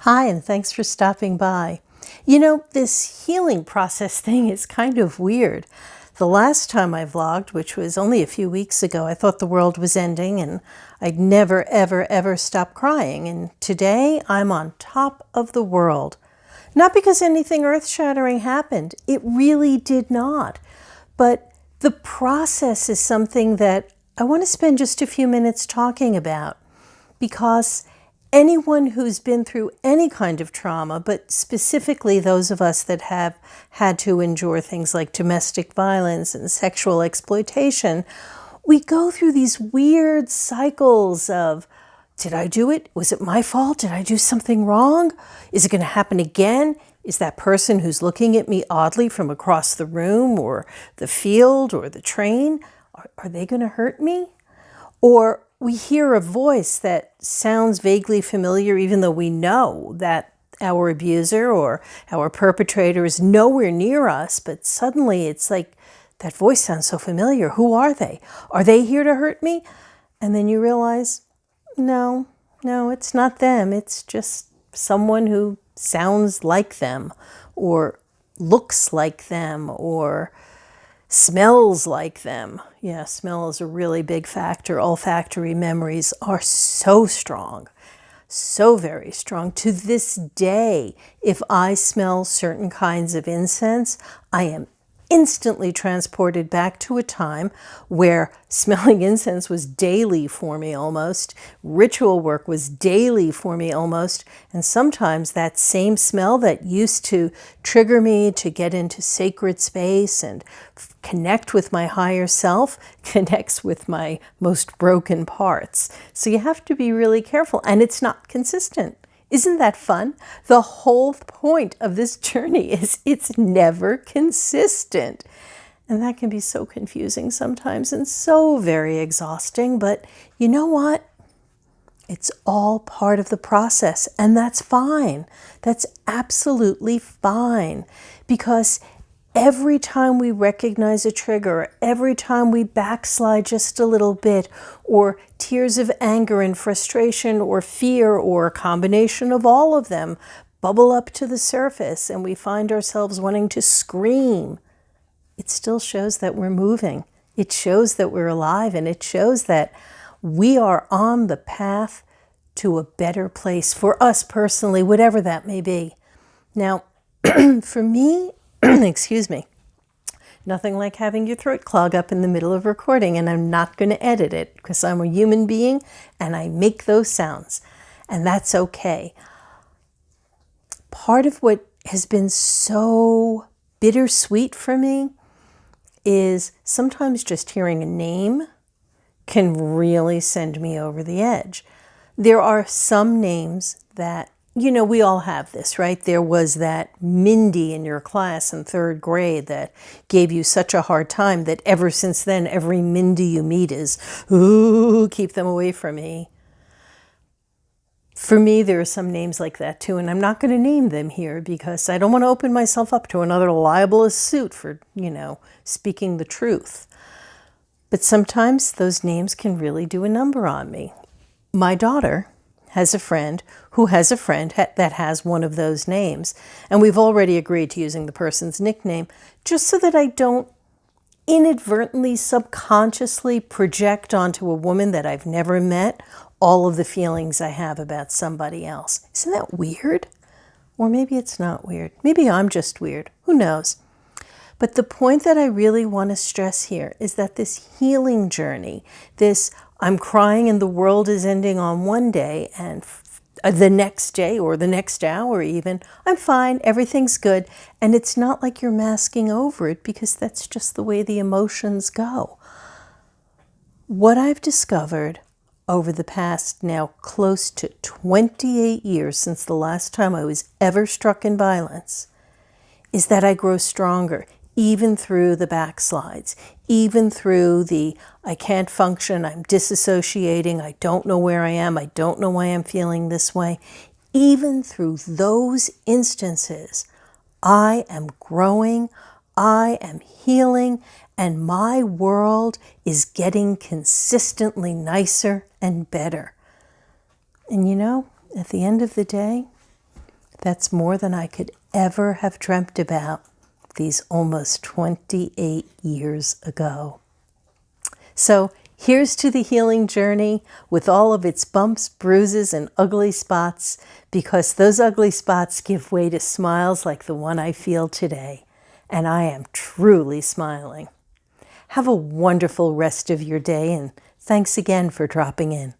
Hi, and thanks for stopping by. You know, this healing process thing is kind of weird. The last time I vlogged, which was only a few weeks ago, I thought the world was ending and I'd never, ever, ever stop crying. And today I'm on top of the world. Not because anything earth-shattering happened. It really did not. But the process is something that I want to spend just a few minutes talking about, because anyone who's been through any kind of trauma, but specifically those of us that have had to endure things like domestic violence and sexual exploitation, we go through these weird cycles of, did I do it? Was it my fault? Did I do something wrong? Is it going to happen again? Is that person who's looking at me oddly from across the room or the field or the train, are they going to hurt me? Or we hear a voice that sounds vaguely familiar, even though we know that our abuser or our perpetrator is nowhere near us, but suddenly it's like, that voice sounds so familiar. Who are they? Are they here to hurt me? And then you realize, no, it's not them. It's just someone who sounds like them or looks like them or smells like them. Yeah, smell is a really big factor. Olfactory memories are so strong, so very strong. To this day, if I smell certain kinds of incense, I am instantly transported back to a time where smelling incense was daily for me almost. Ritual work was daily for me almost. And sometimes that same smell that used to trigger me to get into sacred space and connect with my higher self connects with my most broken parts. So you have to be really careful, and it's not consistent. Isn't that fun? The whole point of this journey is it's never consistent. And that can be so confusing sometimes and so very exhausting. But you know what? It's all part of the process, and that's fine. That's absolutely fine, because every time we recognize a trigger, every time we backslide just a little bit, or tears of anger and frustration or fear or a combination of all of them bubble up to the surface and we find ourselves wanting to scream, it still shows that we're moving. It shows that we're alive, and it shows that we are on the path to a better place for us personally, whatever that may be. Now, for me, excuse me, nothing like having your throat clog up in the middle of recording, and I'm not going to edit it because I'm a human being and I make those sounds, and that's okay. Part of what has been so bittersweet for me is sometimes just hearing a name can really send me over the edge. There are some names that, you know, we all have this, right? There was that Mindy in your class in third grade that gave you such a hard time that ever since then, every Mindy you meet is, ooh, keep them away from me. For me, there are some names like that too, and I'm not going to name them here because I don't want to open myself up to another libelous suit for, speaking the truth. But sometimes those names can really do a number on me. My daughter has a friend who has a friend that has one of those names, and we've already agreed to using the person's nickname just so that I don't inadvertently, subconsciously project onto a woman that I've never met all of the feelings I have about somebody else. Isn't that weird? Or maybe it's not weird. Maybe I'm just weird. Who knows? But the point that I really want to stress here is that this healing journey, this I'm crying and the world is ending on one day, and the next day or the next hour even, I'm fine, everything's good. And it's not like you're masking over it, because that's just the way the emotions go. What I've discovered over the past now close to 28 years since the last time I was ever struck in violence is that I grow stronger, even through the backslides, even through the I can't function, I'm disassociating, I don't know where I am, I don't know why I'm feeling this way. Even through those instances, I am growing, I am healing, and my world is getting consistently nicer and better. And at the end of the day, That's more than I could ever have dreamt about these almost 28 years ago. So here's to the healing journey with all of its bumps, bruises, and ugly spots, because those ugly spots give way to smiles like the one I feel today. And I am truly smiling. Have a wonderful rest of your day, and thanks again for dropping in.